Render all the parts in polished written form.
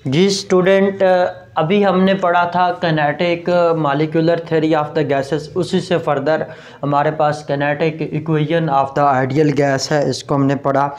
जी student, अभी हमने पढ़ा था kinetic molecular theory of the gases. उसी से फर्दर हमारे पास kinetic equation of the ideal gas है, इसको हमने पढ़ा।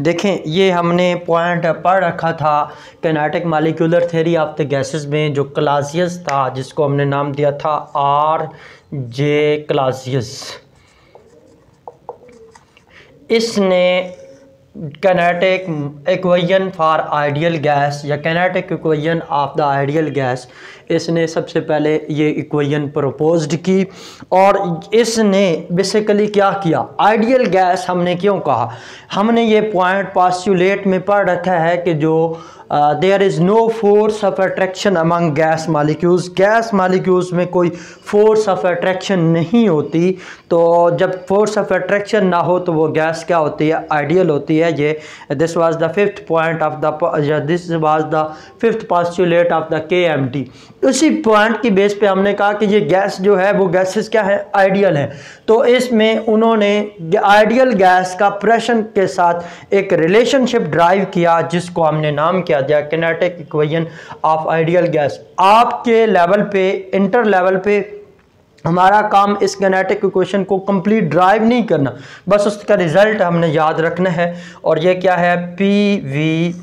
देखें, ये हमने पॉइंट पढ़ रखा था kinetic molecular theory of the gases में, जो क्लासियस था, जिसको हमने नाम दिया था R.J. क्लासियस। इसने kinetic equation for ideal gas या kinetic equation of the ideal gas, इसने सबसे पहले ये इक्वेशन प्रपोज्ड की। और इसने बेसिकली क्या किया, आइडियल गैस हमने क्यों कहा, हमने ये पॉइंट पास्टुलेट में पढ़ रखा है कि जो there is no force of attraction among gas molecules में कोई फोर्स ऑफ अट्रैक्शन नहीं होती। तो जब फोर्स ऑफ अट्रैक्शन ना हो तो वो गैस क्या होती है, आइडियल होती है। ये this was the fifth point of the this was the fifth postulate of the KMT। उसी पॉइंट की बेस पे हमने कहा कि ये गैस जो है वो गैसेस क्या है, आइडियल है। तो इसमें उन्होंने आइडियल गैस का प्रेशर के साथ एक रिलेशनशिप ड्राइव किया, जिसको हमने नाम किया दिया kinetic equation of ideal gas. आपके लेवल पे, इंटर लेवल पे हमारा काम इस कैनेटिक इक्वेशन को कंप्लीट ड्राइव नहीं करना, बस उसका रिजल्ट हमने याद रखना है। और ये क्या है, PV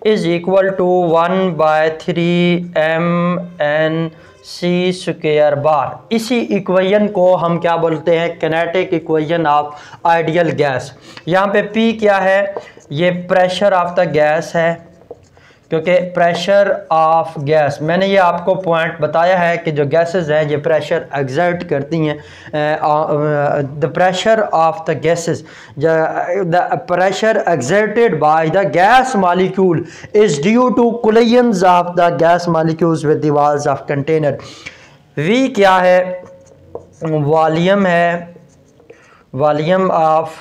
is equal to 1/3mNc² bar. इसी इक्वेशन को हम क्या बोलते हैं, kinetic equation of ideal gas. यहाँ पे P क्या है, ये प्रेशर ऑफ द गैस है, क्योंकि प्रेशर ऑफ गैस, मैंने ये आपको पॉइंट बताया है कि जो गैसेस हैं ये प्रेशर एक्सर्ट करती हैं। The pressure of the gases, the pressure exerted by the gas molecule is due to collisions of the gas molecules with the walls of container. V क्या है, वॉल्यूम है, वॉल्यूम ऑफ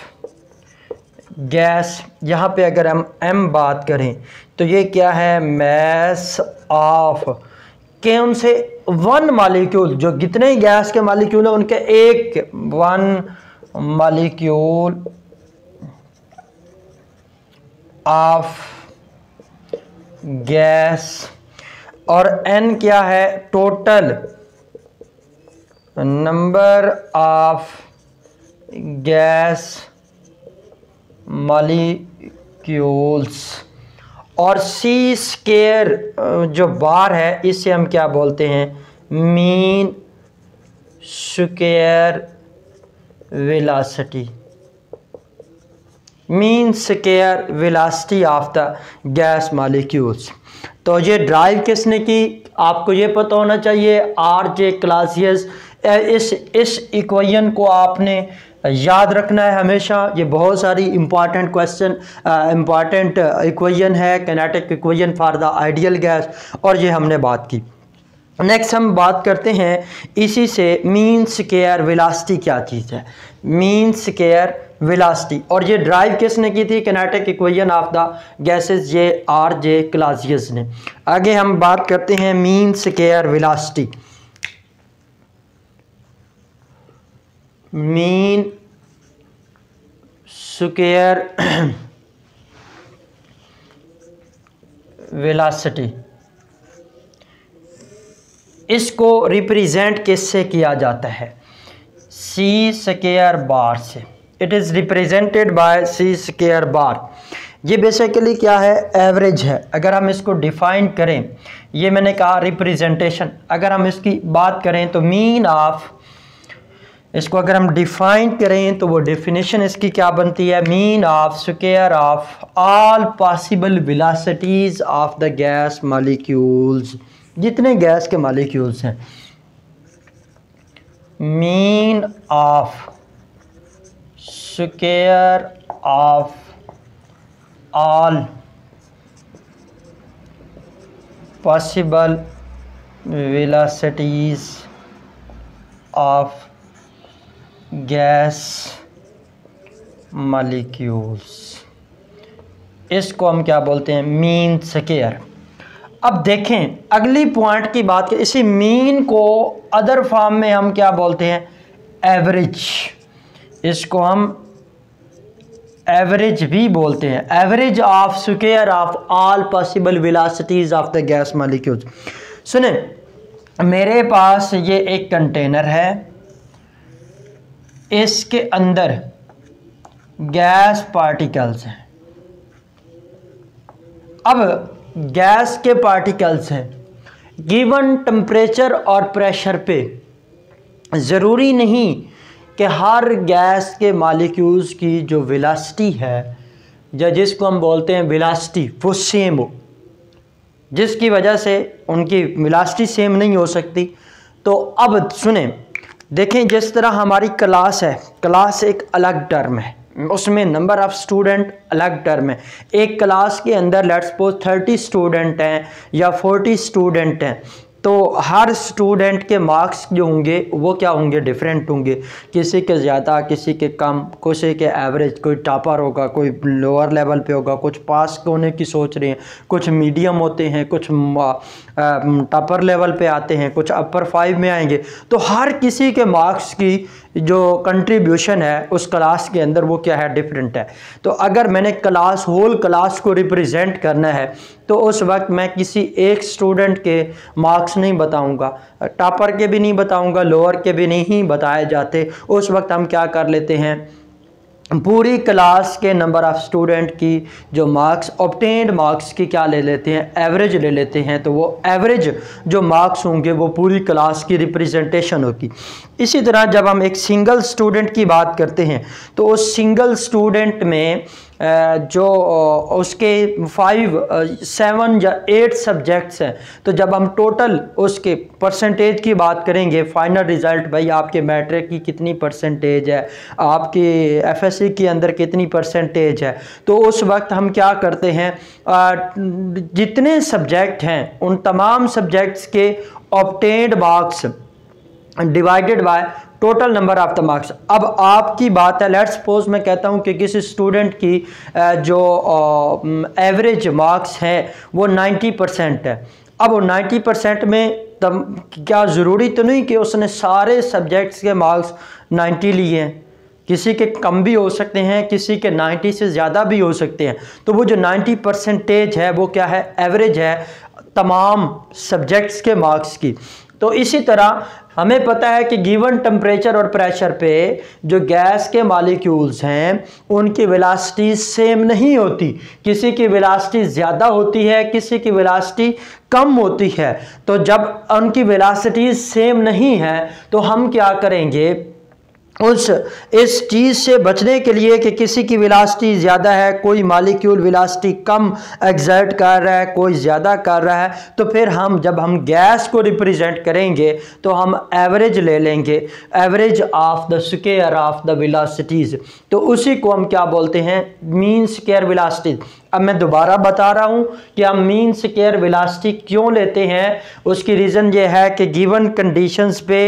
गैस। यहाँ पे अगर हम M बात करें तो ये क्या है, मैस ऑफ कौन से, वन मॉलिक्यूल, जो जितने गैस के मॉलिक्यूल हैं उनके एक वन मॉलिक्यूल ऑफ गैस। और N क्या है, total number of gas molecules. और C² जो बार है, इसे हम क्या बोलते हैं, mean square velocity, mean square velocity of the gas molecules. तो ये ड्राइव किसने की, आपको ये पता होना चाहिए, R.J. क्लासियस। इस इक्वेशन को आपने याद रखना है हमेशा। ये बहुत सारी इंपॉर्टेंट क्वेश्चन, इंपॉर्टेंट इक्वेशन है, kinetic equation for the ideal gas, और ये हमने बात की। नेक्स्ट हम बात करते हैं इसी से, मीन स्क्वायर वेलोसिटी क्या चीज़ है, मीन स्क्वायर वेलोसिटी। और ये ड्राइव किसने की थी, kinetic equation of the gases, ये R.J. क्लासियस ने। आगे हम बात करते हैं mean square velocity. Mean square velocity, इसको रिप्रेजेंट किससे किया जाता है, C² बार से। It is represented by C² बार। ये बेसिकली क्या है, एवरेज है। अगर हम इसको डिफाइन करें, ये मैंने कहा रिप्रेजेंटेशन, अगर हम इसकी बात करें तो मीन ऑफ, इसको अगर हम डिफाइन करें तो वो डेफिनेशन इसकी क्या बनती है, mean of square of all possible velocities of the gas molecules, जितने गैस के मॉलिक्यूल्स हैं, mean of square of all possible velocities of gas molecules, इसको हम क्या बोलते हैं, मीन स्क्वायर। अब देखें अगली पॉइंट की बात करें, इसी मीन को अदर फॉर्म में हम क्या बोलते हैं, एवरेज। इसको हम एवरेज भी बोलते हैं, average of square of all possible velocities of the gas molecules. सुने, मेरे पास ये एक कंटेनर है, इसके अंदर गैस पार्टिकल्स हैं। अब गैस के पार्टिकल्स हैं, गिवन टेम्परेचर और प्रेशर पे ज़रूरी नहीं कि हर गैस के मॉलिक्यूल्स की जो वेलोसिटी है या जिसको हम बोलते हैं वेलोसिटी वो सेम हो, जिसकी वजह से उनकी वेलोसिटी सेम नहीं हो सकती। तो अब सुने, देखें जिस तरह हमारी क्लास है, क्लास एक अलग टर्म है, उसमें नंबर ऑफ़ स्टूडेंट अलग टर्म है। एक क्लास के अंदर लेट्स सपोज 30 स्टूडेंट हैं या 40 स्टूडेंट हैं, तो हर स्टूडेंट के मार्क्स जो होंगे वो क्या होंगे, डिफरेंट होंगे। किसी के ज़्यादा, किसी के कम, किसी के एवरेज, कोई टॉपर होगा, कोई लोअर लेवल पे होगा, कुछ पास होने की सोच रहे हैं, कुछ मीडियम होते हैं, कुछ टॉपर लेवल पे आते हैं, कुछ अपर 5 में आएंगे। तो हर किसी के मार्क्स की जो कंट्रीब्यूशन है उस क्लास के अंदर वो क्या है, डिफरेंट है। तो अगर मैंने क्लास, होल क्लास को रिप्रेजेंट करना है तो उस वक्त मैं किसी एक स्टूडेंट के मार्क्स नहीं बताऊंगा, टॉपर के भी नहीं बताऊंगा, लोअर के भी नहीं बताए जाते। उस वक्त हम क्या कर लेते हैं, पूरी क्लास के नंबर ऑफ़ स्टूडेंट की जो मार्क्स, ऑब्टेन्ड मार्क्स की क्या ले लेते हैं, एवरेज ले लेते हैं। तो वो एवरेज जो मार्क्स होंगे वो पूरी क्लास की रिप्रेजेंटेशन होगी। इसी तरह जब हम एक सिंगल स्टूडेंट की बात करते हैं तो उस सिंगल स्टूडेंट में जो उसके 5, 7 या 8 सब्जेक्ट्स हैं, तो जब हम टोटल उसके परसेंटेज की बात करेंगे, फाइनल रिज़ल्ट, भाई आपके मैट्रिक की कितनी परसेंटेज है, आपके एफएससी के अंदर कितनी परसेंटेज है, तो उस वक्त हम क्या करते हैं, जितने सब्जेक्ट हैं उन तमाम सब्जेक्ट्स के obtained marks divided by total number of the marks. अब आपकी बात है, लेट्स सपोज मैं कहता हूं कि किसी स्टूडेंट की जो एवरेज मार्क्स है वो 90% है। अब वो 90% में तब क्या ज़रूरी तो नहीं कि उसने सारे सब्जेक्ट्स के मार्क्स 90 लिए हैं, किसी के कम भी हो सकते हैं, किसी के 90 से ज़्यादा भी हो सकते हैं। तो वो जो 90% है वो क्या है, एवरेज है तमाम सब्जेक्ट्स के मार्क्स की। तो इसी तरह हमें पता है कि गिवन टेम्परेचर और प्रेशर पे जो गैस के मॉलिक्यूल्स हैं उनकी वेलोसिटी सेम नहीं होती, किसी की वेलोसिटी ज़्यादा होती है, किसी की वेलोसिटी कम होती है। तो जब उनकी वेलोसिटी सेम नहीं है तो हम क्या करेंगे, इस चीज़ से बचने के लिए कि किसी की वेलोसिटी ज़्यादा है, कोई मॉलिक्यूल वेलोसिटी कम एग्जर्ट कर रहा है, कोई ज़्यादा कर रहा है, तो फिर हम जब हम गैस को रिप्रेजेंट करेंगे तो हम एवरेज ले लेंगे, average of the square of the velocities. तो उसी को हम क्या बोलते हैं, मीन स्क्वायर वेलोसिटी। अब मैं दोबारा बता रहा हूं कि हम मीन स्क्वायर वेलोसिटी क्यों लेते हैं। उसकी रीज़न ये है कि गिवन कंडीशंस पे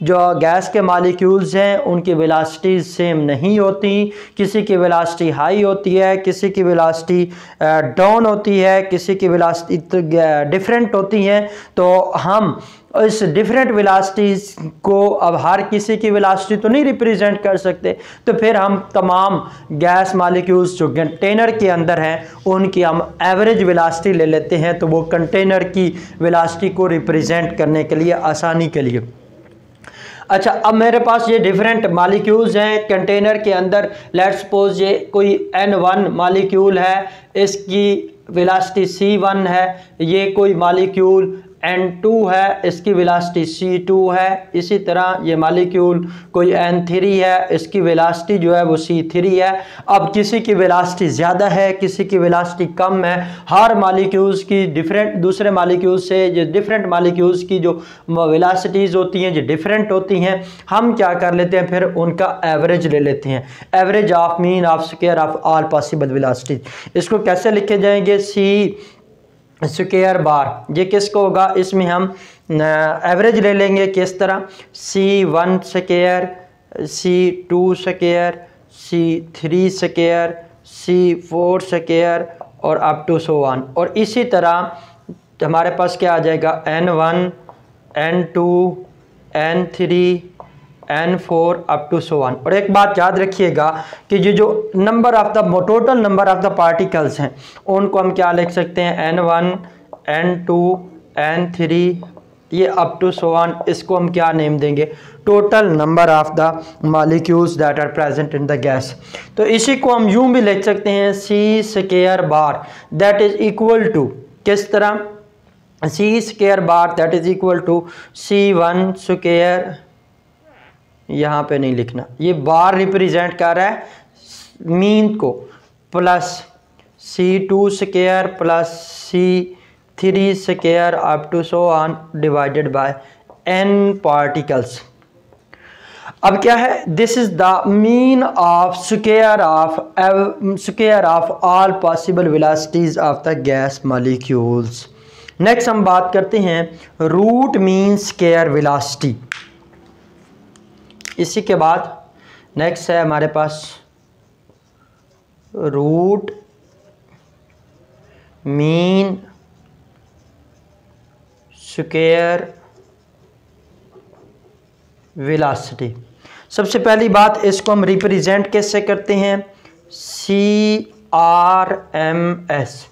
जो गैस के मॉलिक्यूल्स हैं उनकी वेलोसिटी सेम नहीं होती, किसी की वेलोसिटी हाई होती है, किसी की वेलोसिटी डाउन होती है, किसी की वेलोसिटी डिफरेंट होती हैं। तो हम इस डिफरेंट वेलोसिटीज़ को अब हर किसी की वेलोसिटी तो नहीं रिप्रेजेंट कर सकते, तो फिर हम तमाम गैस मॉलिक्यूल्स जो कंटेनर के अंदर हैं उनकी हम एवरेज वेलोसिटी ले लेते हैं। तो वो कंटेनर की वेलोसिटी को रिप्रेजेंट करने के लिए, आसानी के लिए। अच्छा, अब मेरे पास ये डिफरेंट मॉलिक्यूल्स हैं कंटेनर के अंदर। लेट्स सपोज ये कोई N1 मॉलिक्यूल है, इसकी वेलोसिटी C1 है। ये कोई मॉलिक्यूल N2 है, इसकी वेलोसिटी C2 है। इसी तरह ये मॉलिक्यूल कोई N3 है, इसकी वेलोसिटी जो है वो C3 है। अब किसी की वेलोसिटी ज़्यादा है, किसी की वेलोसिटी कम है। हर मॉलिक्यूल्स की डिफरेंट, दूसरे मॉलिक्यूल्स से जो डिफरेंट मॉलिक्यूल्स की जो वेलोसिटीज़ होती हैं जो डिफरेंट होती हैं, हम क्या कर लेते हैं, फिर उनका एवरेज ले लेते हैं, average of mean of square of all possible velocities. इसको कैसे लिखे जाएंगे, C स्क्वायर बार, ये किसको होगा, इसमें हम एवरेज ले लेंगे किस तरह, C1 square, C2 square, C3 square, C4 square और अप टू सो ऑन। और इसी तरह हमारे पास क्या आ जाएगा, N1, N2, N3, N4 up to so on. और एक बात याद रखिएगा कि ये जो number of the total number of the particles हैं उनको हम क्या लिख सकते हैं, N1 N2 N3 ये अप टू सो ऑन। इसको हम क्या नेम देंगे, total number of the molecules that are present in the gas. तो इसी को हम यूं भी लिख सकते हैं C square bar that is equal to, किस तरह, C square bar that is equal to C1 square, यहाँ पे नहीं लिखना, ये बार रिप्रेजेंट कर रहा है मीन को, plus C2 square plus C3 square up to so on divided by n particles. अब क्या है, this is the mean of square of all possible velocities of the gas molecules. Next हम बात करते हैं रूट मीन स्क्वायर वेलोसिटी। इसी के बाद नेक्स्ट है हमारे पास रूट मीन स्क्वायर वेलोसिटी। सबसे पहली बात, इसको हम रिप्रेजेंट कैसे करते हैं, CRMS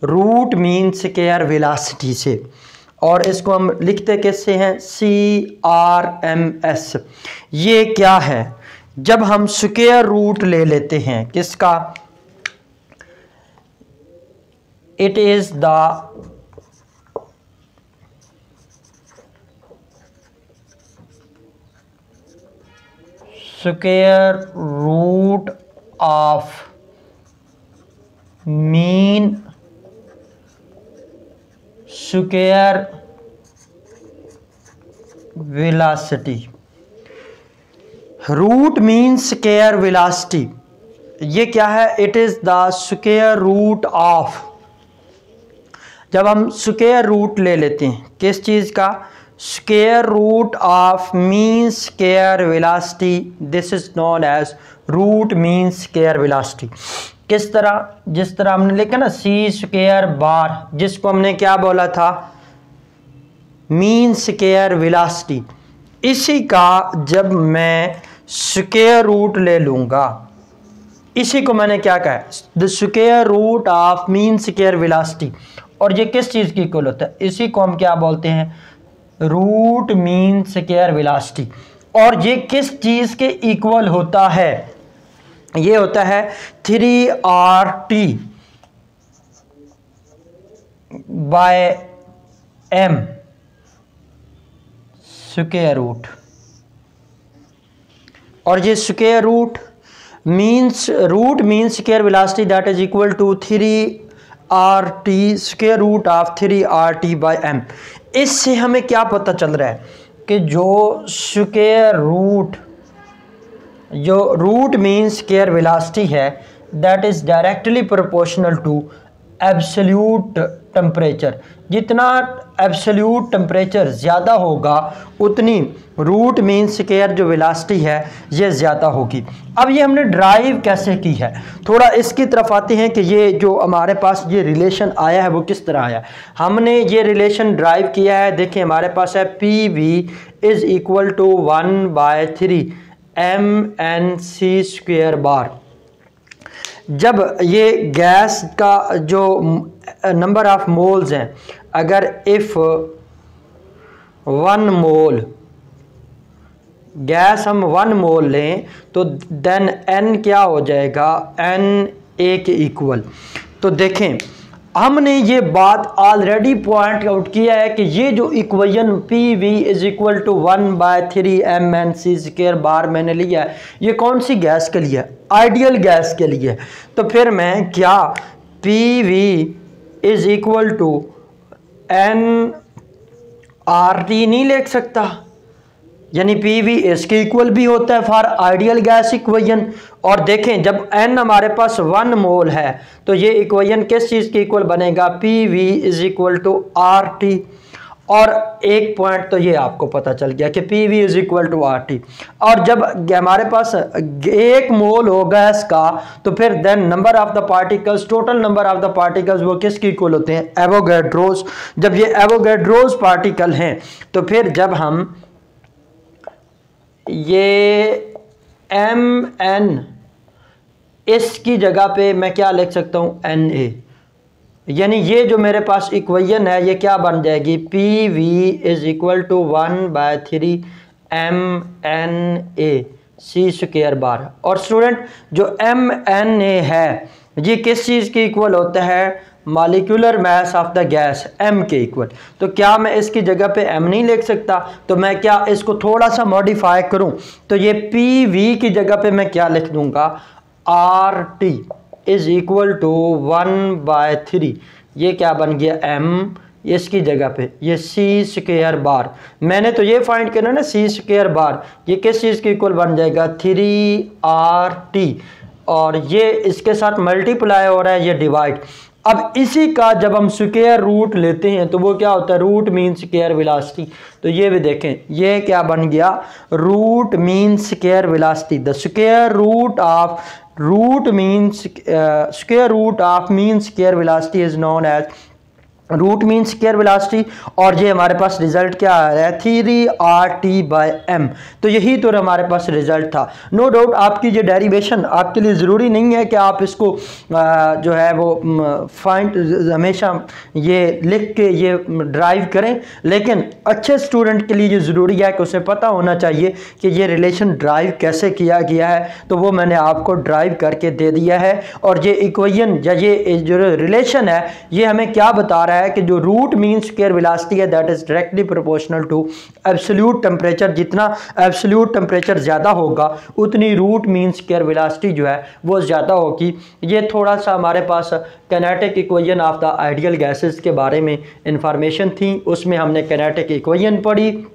root mean square velocity से, और इसको हम लिखते कैसे हैं, CRMS। ये क्या है, जब हम स्क्वायर रूट ले लेते हैं किसका, it is the square root of mean square velocity. Root mean square velocity ये क्या है, it is the square root of, जब हम स्क्वायर रूट ले लेते हैं किस चीज का, square root of mean square velocity, this is known as root mean square velocity. किस तरह, जिस तरह हमने लिखा ना C स्क्वायर बार, जिसको हमने क्या बोला था, मीन स्क्वायर वेलोसिटी, इसी का जब मैं स्क्वायर रूट ले लूँगा, इसी को मैंने क्या कहा, the square root of mean square velocity, और ये किस चीज़ की इक्वल होता है, इसी को हम क्या बोलते हैं, रूट मीन स्क्वायर वेलोसिटी। और ये किस चीज़ के इक्वल होता है, ये होता है 3RT by m square root. और ये square root means root mean square velocity that is equal to 3RT square root of 3RT by m। इससे हमें क्या पता चल रहा है कि जो स्क्वायर रूट, जो रूट मीन स्क्वायर वेलोसिटी है that is directly proportional to absolute temperature. जितना एब्सोल्यूट टेम्परेचर ज़्यादा होगा उतनी रूट मीन स्क्वायर जो वेलोसिटी है ये ज़्यादा होगी। अब ये हमने ड्राइव कैसे की है, थोड़ा इसकी तरफ आते हैं कि ये जो हमारे पास ये रिलेशन आया है वो किस तरह आया। हमने ये रिलेशन ड्राइव किया है, देखिए हमारे पास है PV is equal to 1/3 MnC square bar. जब ये गैस का जो नंबर ऑफ मोल्स हैं, अगर इफ़ 1 मोल गैस हम 1 मोल लें तो देन n क्या हो जाएगा, Na के इक्वल। तो देखें हमने ये बात ऑलरेडी पॉइंट आउट किया है कि ये जो equation PV is equal to 1/3 MnC square bar मैंने लिया है, ये कौन सी गैस के लिए है, आइडियल गैस के लिए। तो फिर मैं क्या PV is equal to nRT नहीं लिख सकता, यानी PV इसके इक्वल भी होता है फॉर आइडियल गैस इक्वेशन। और देखें जब n हमारे पास 1 मोल है तो ये इक्वेशन किस चीज़ के इक्वल बनेगा, PV is equal to RT। और एक पॉइंट तो ये आपको पता चल गया कि PV is equal to RT। और जब हमारे पास 1 मोल हो गैस का तो फिर then number of the particles, total number of the particles वो किसके इक्वल होते हैं, एवोगैड्रोस। जब ये एवोगैड्रोस पार्टिकल हैं तो फिर जब हम ये MN, इसकी जगह पे मैं क्या लिख सकता हूँ NA, यानी ये जो मेरे पास इक्वेशन है ये क्या बन जाएगी, PV is equal to 1/3 MNA C square bar. और स्टूडेंट जो MNA है ये किस चीज़ के इक्वल होता है, molecular mass of the gas M के इक्वल। तो क्या मैं इसकी जगह पे M नहीं लिख सकता, तो मैं क्या इसको थोड़ा सा मॉडिफाई करूं, तो ये PV की जगह पे मैं क्या लिख दूंगा, RT इज इक्वल टू 1/3, ये क्या बन गया M, इसकी जगह पे ये C स्क्वायर बार। मैंने तो ये फाइंड करना ना C स्क्वायर बार, ये किस चीज़ के इक्वल बन जाएगा, 3RT, और ये इसके साथ मल्टीप्लाई हो रहा है, ये डिवाइड। अब इसी का जब हम स्क्वायर रूट लेते हैं तो वो क्या होता है, रूट मीन स्क्वायर वेलोसिटी। तो ये भी देखें, ये क्या बन गया, root mean square velocity. The square root of mean square velocity is known as root mean square velocity. और ये हमारे पास रिजल्ट क्या आ रहा है, 3RT/m। तो यही तो हमारे पास रिजल्ट था। नो डाउट आपकी ये डेरिवेशन आपके लिए ज़रूरी नहीं है कि आप इसको जो है वो फाइंड हमेशा ये लिख के ये ड्राइव करें, लेकिन अच्छे स्टूडेंट के लिए ये ज़रूरी है कि उसे पता होना चाहिए कि ये रिलेशन ड्राइव कैसे किया गया है। तो वो मैंने आपको ड्राइव करके दे दिया है। और ये इक्वेशन या ये जो रिलेशन है ये हमें क्या बता रहा है कि जो रूट मीन स्क्वायर वेलोसिटी है that is directly proportional to absolute temperature. जितना एब्सोल्यूट टेम्परेचर ज़्यादा होगा उतनी रूट मीन स्क्वायर वेलोसिटी जो है वो ज़्यादा होगी। ये थोड़ा सा हमारे पास kinetic equation of the ideal gases के बारे में इंफॉर्मेशन थी, उसमें हमने काइनेटिक इक्वेशन पढ़ी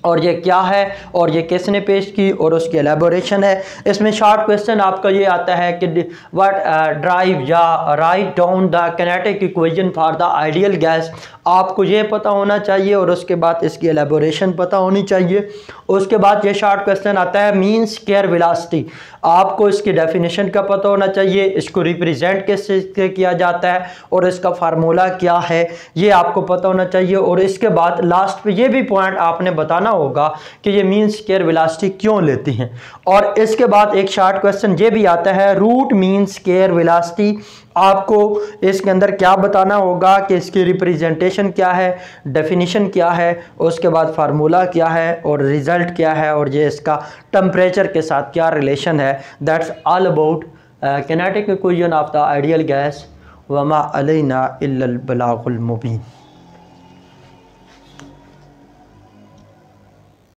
और ये क्या है और ये किसने पेश की और उसकी एलेबोरेशन है। इसमें शॉर्ट क्वेश्चन आपका ये आता है कि व्हाट ड्राइव या write down the kinetic equation for the ideal gas. आपको ये पता होना चाहिए और उसके बाद इसकी एलेबोरेशन पता होनी चाहिए। उसके बाद ये शॉर्ट क्वेश्चन आता है मीन स्क्वायर वेलोसिटी। आपको इसकी डेफिनेशन का पता होना चाहिए, इसको रिप्रेजेंट कैसे किया जाता है और इसका फार्मूला क्या है ये आपको पता होना चाहिए। और इसके बाद लास्ट पे ये भी पॉइंट आपने बताना होगा कि ये मीन स्क्वायर वेलोसिटी क्यों लेती हैं। और इसके बाद एक शॉर्ट क्वेश्चन ये भी आता है रूट मीन स्क्वायर वेलोसिटी। आपको इसके अंदर क्या बताना होगा कि इसकी रिप्रेजेंटेशन क्या है, डेफिनेशन क्या है, उसके बाद फार्मूला क्या है और रिजल्ट क्या है और ये इसका टेम्परेचर के साथ क्या रिलेशन है। That's all about kinetic equation of the ideal gas. Verma Alaina इल्लल बलागुल Mubeen.